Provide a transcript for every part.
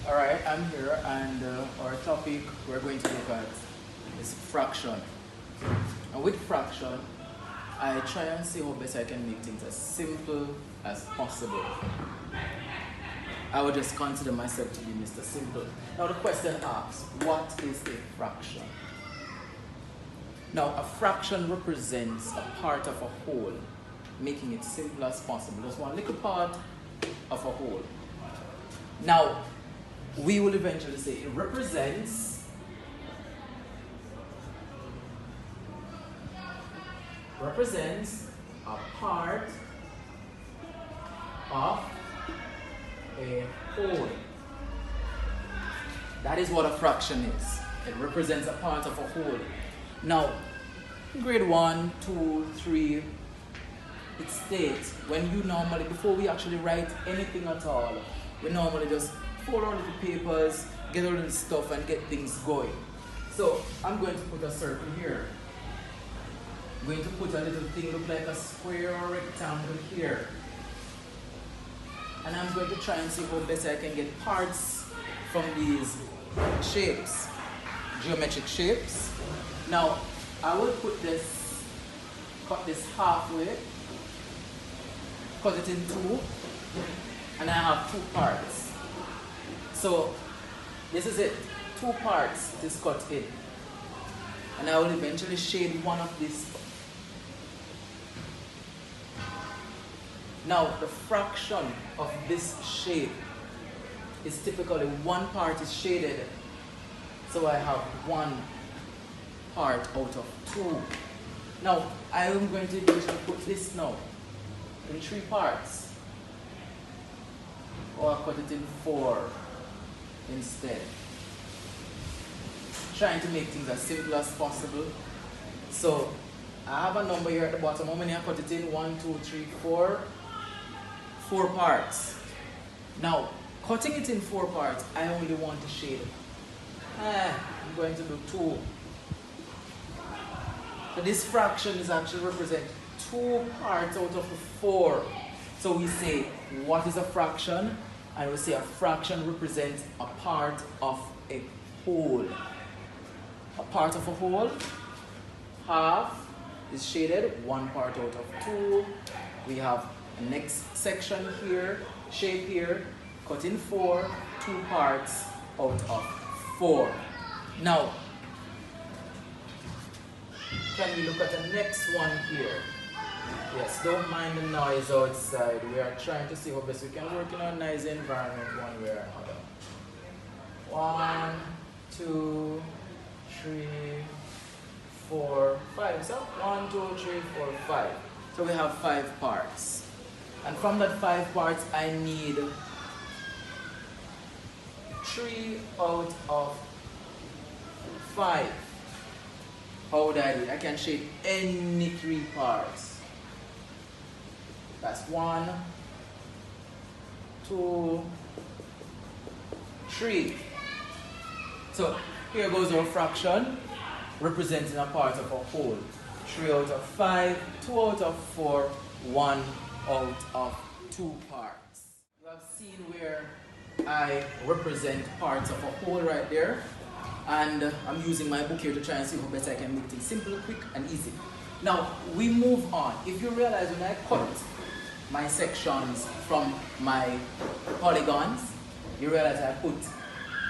Alright, I'm here and our topic we're going to look at is fraction. And with fraction, I try and see how best I can make things as simple as possible. I would just consider myself to be Mr. Simple. Now the question asks, what is a fraction? Now a fraction represents a part of a whole, making it simple as possible. Just one little part of a whole. Now, we will eventually say it represents a part of a whole. That is what a fraction is. It represents a part of a whole. Now, grade 1, 2, 3, it states when you normally, before we actually write anything at all, we normally just fold our little papers, get our little stuff and get things going. So I'm going to put a circle here. I'm going to put a little thing look like a square or rectangle here. And I'm going to try and see how best I can get parts from these shapes, geometric shapes. Now I will put this, cut this halfway, cut it in two, and I have two parts. So this is it, two parts it is cut in. And I will eventually shade one of these. Now the fraction of this shape is typically one part is shaded. So I have one part out of two. Now I am going to eventually put this now in three parts. Or cut it in four instead. Trying to make things as simple as possible. So I have a number here at the bottom. How many I cut it in? 1, 2, 3, 4. 4 parts. Now, cutting it in 4 parts, I only want to shade it. I'm going to do 2. So this fraction is actually represent 2 parts out of the 4. So we say, what is a fraction? And we say a fraction represents a part of a whole. A part of a whole, half is shaded, 1 part out of 2. We have a next section here, shape here, cut in 4, 2 parts out of 4. Now, can we look at the next one here? Yes, don't mind the noise outside. We are trying to see how best we can work in a noisy environment one way or another. 1, 2, 3, 4, 5. So 1, 2, 3, 4, 5. So we have 5 parts. And from that 5 parts, I need 3 out of 5. How would I do it? I can shade any 3 parts. That's 1, 2, 3. So here goes our fraction, representing a part of a whole. 3 out of 5, 2 out of 4, 1 out of 2 parts. You have seen where I represent parts of a whole right there. And I'm using my book here to try and see how best I can make things simple, quick, and easy. Now, we move on. If you realize when I cut my sections from my polygons, you realize I put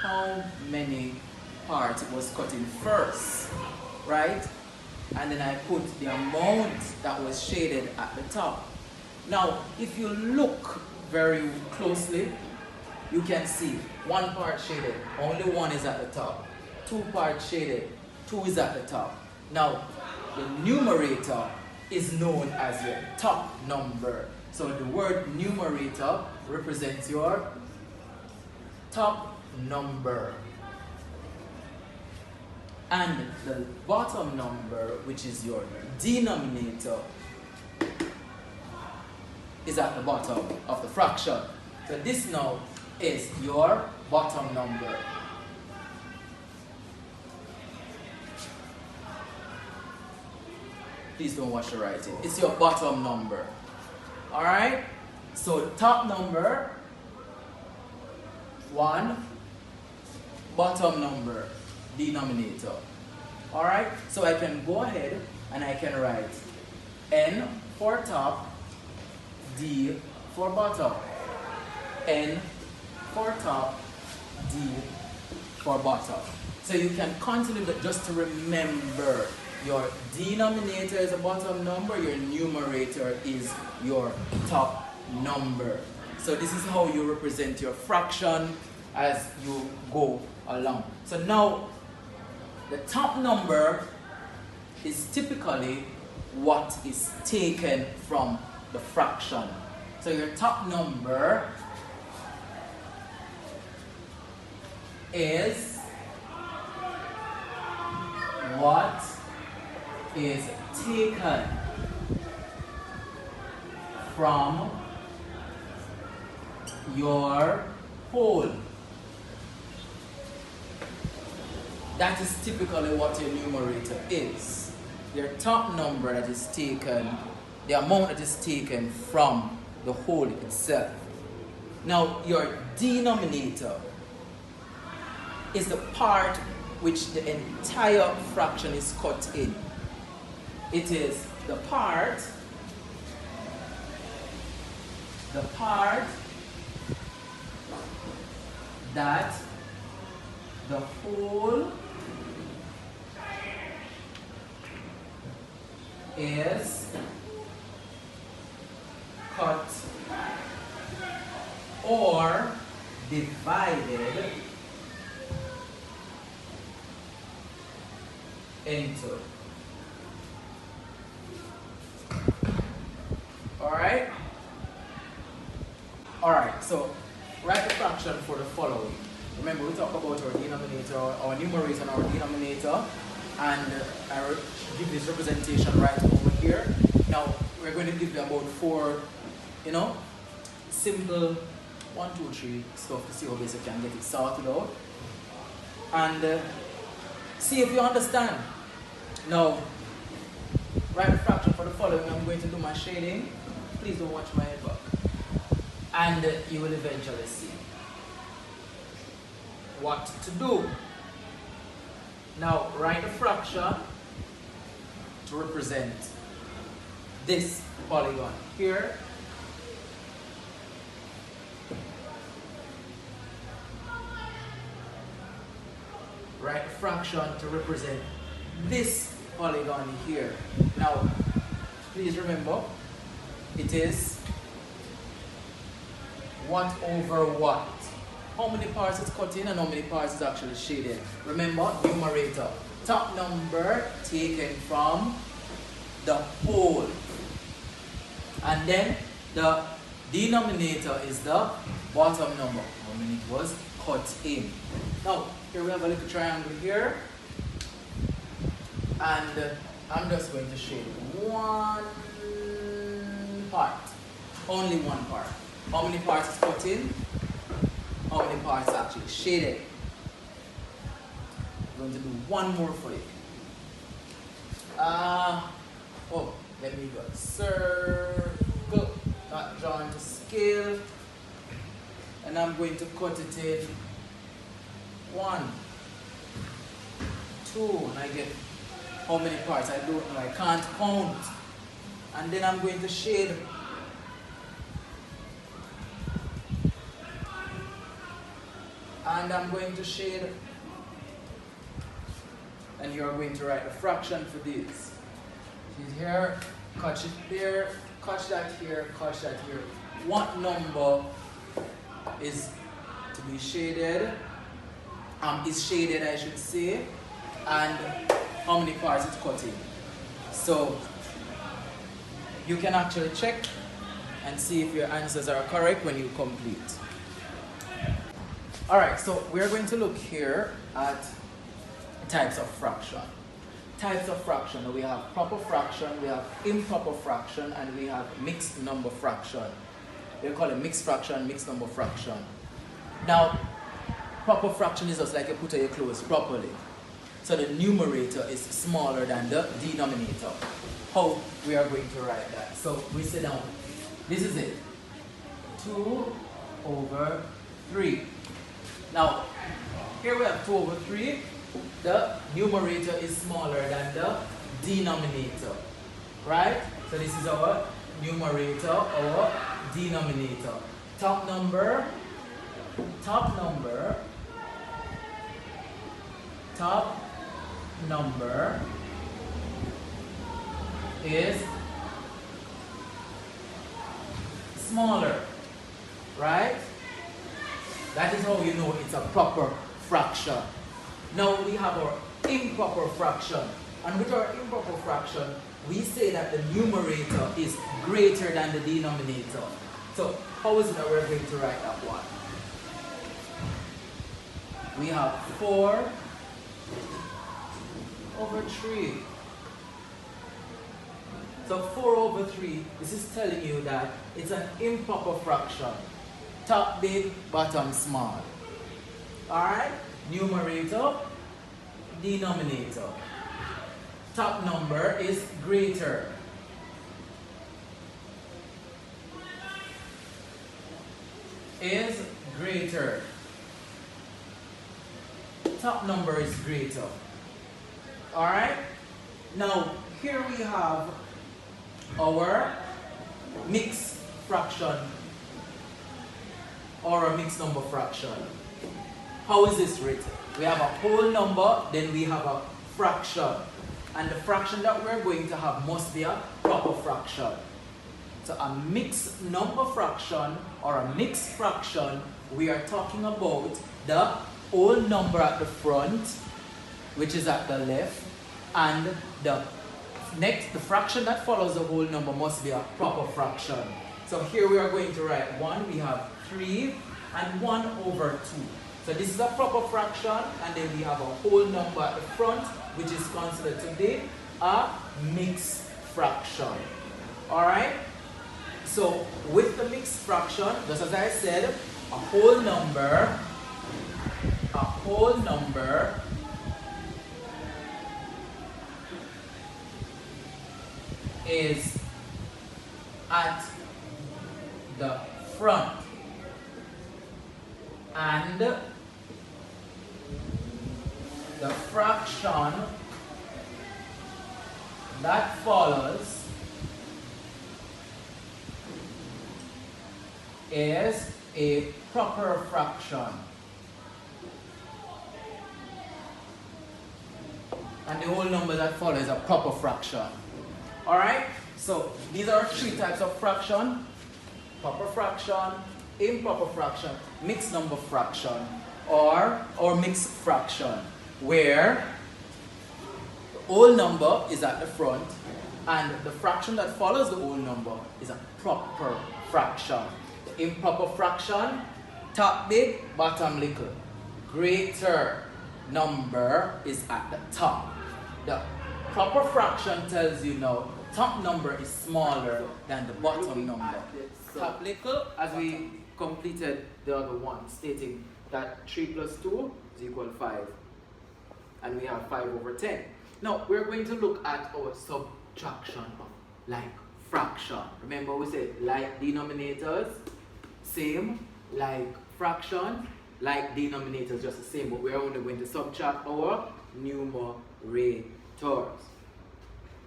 how many parts it was cut in first, right? And then I put the amount that was shaded at the top. Now, if you look very closely, you can see 1 part shaded, only 1 is at the top. 2 parts shaded, 2 is at the top. Now, the numerator is known as your top number. So the word numerator represents your top number. And the bottom number, which is your denominator, is at the bottom of the fraction. So this now is your bottom number. Please don't watch the writing. It's your bottom number. Alright? So top number 1, bottom number, denominator. Alright, so I can go ahead and I can write n for top, d for bottom. N for top, d for bottom. So you can continue just to remember your denominator is a bottom number, your numerator is your top number. So this is how you represent your fraction as you go along. So now the top number is typically what is taken from the fraction. So your top number is what is taken from your whole. That is typically what your numerator is. Your top number that is taken, the amount that is taken from the whole itself. Now your denominator is the part which the entire fraction is cut in. It is the part that the whole is cut or divided into. Alright? Alright, so write the fraction for the following. Remember, we talk about our denominator, our numerator and our denominator, and I give this representation right over here. Now, we're going to give you about 4, simple 1, 2, 3 stuff to see how basic can get it sorted out. And see if you understand. Now, write the fraction for the following. I'm going to do my shading. Please don't watch my head back. And you will eventually see what to do. Now, write a fraction to represent this polygon here. Write a fraction to represent this polygon here. Now, please remember, it is what over what. How many parts is cut in and how many parts is actually shaded. Remember, numerator. Top number taken from the whole. And then the denominator is the bottom number. How many it was cut in. Now, here we have a little triangle here. And I'm just going to shade one part. Only one part. How many parts is cut in? How many parts are actually shaded? I'm going to do one more for you. Let me go. Circle, not drawn to scale. And I'm going to cut it in 1, 2, and I get how many parts? I don't know, I can't count. And then I'm going to shade. And I'm going to shade. And you're going to write a fraction for this. See here, catch it there, catch that here, catch that here. What number is to be shaded? Is shaded, I should say. And how many parts it's cut in. So you can actually check and see if your answers are correct when you complete. Alright, so we're going to look here at types of fraction. Types of fraction. We have proper fraction, we have improper fraction, and we have mixed number fraction. We call it mixed fraction, mixed number fraction. Now, proper fraction is just like you put your clothes properly. So the numerator is smaller than the denominator. How we are going to write that? So we sit down. This is it. 2 over 3. Now, here we have 2 over 3. The numerator is smaller than the denominator. Right? So this is our numerator, our denominator. Top number is smaller, right? That is how you know it's a proper fraction. Now we have our improper fraction. And with our improper fraction, we say that the numerator is greater than the denominator. So how is it that we're going to write that one? We have 4 over 3. So 4 over 3, this is telling you that it's an improper fraction. Top big, bottom small. Alright? Numerator, denominator. Top number is greater. Is greater. Top number is greater. Alright? Now, here we have our mixed fraction or a mixed number fraction. How is this written? We have a whole number, then we have a fraction. And the fraction that we're going to have must be a proper fraction. So a mixed number fraction or a mixed fraction, we are talking about the whole number at the front, which is at the left, and the fraction that follows the whole number must be a proper fraction. So here we are going to write 1, we have 3, and 1 over 2. So this is a proper fraction, and then we have a whole number at the front, which is considered to be a mixed fraction. Alright? So with the mixed fraction, just as I said, a whole number is at the front, and the fraction that follows is a proper fraction. And the whole number that follows is a proper fraction. Alright? So these are 3 types of fraction: proper fraction, improper fraction, mixed number fraction, or mixed fraction, where the whole number is at the front and the fraction that follows the whole number is a proper fraction. The improper fraction, top big, bottom little. Greater number is at the top. The proper fraction tells you now top number is smaller than the bottom number. Top little, as we completed the other one, stating that 3 plus 2 is equal to 5. And we have 5 over 10. Now, we're going to look at our subtraction of like fraction. Remember we said like denominators, same, like fraction, like denominators, just the same, but we're only going to subtract our numerators.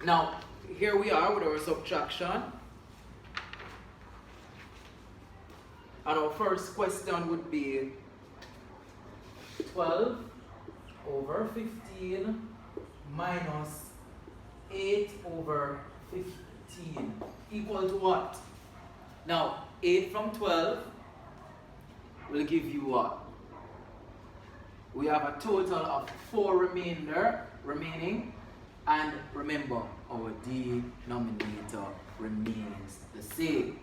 Now, here we are with our subtraction. And our first question would be 12 over 15 minus 8 over 15 equal to what? Now, 8 from 12 will give you what? We have a total of 4 remaining, and remember, our denominator remains the same.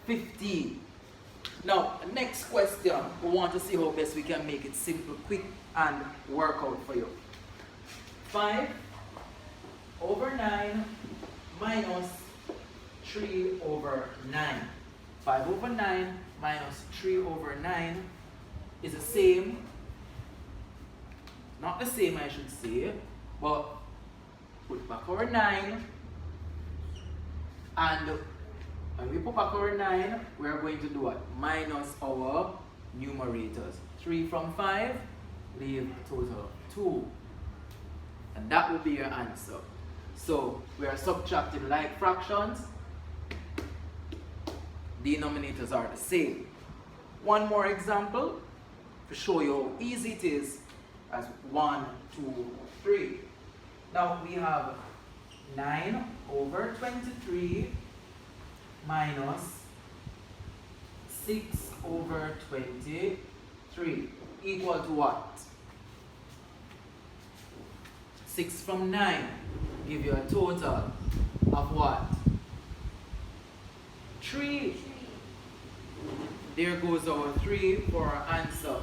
15. Now, next question, we want to see how best we can make it simple, quick, and work out for you. 5 over 9 minus 3 over 9. 5 over 9 minus 3 over 9 is the same. Not the same, I should say, but put back our 9, and when we put back our 9, we are going to do what? Minus our numerators. 3 from 5, leave a total of 2. And that will be your answer. So we are subtracting like fractions. Denominators are the same. One more example to show you how easy it is as 1, 2, 3. Now we have 9 over 23 minus 6 over 23 equal to what? 6 from 9 give you a total of what? 3. There goes our 3 for our answer.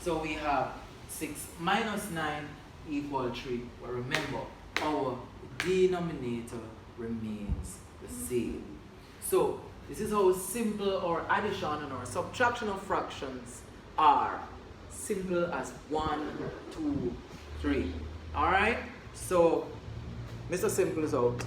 So we have 6 minus 9 equal 3. But remember, our denominator remains the same. So this is how simple our addition and our subtraction of fractions are. Simple as 1, 2, 3. Alright? So Mr. Simple is out.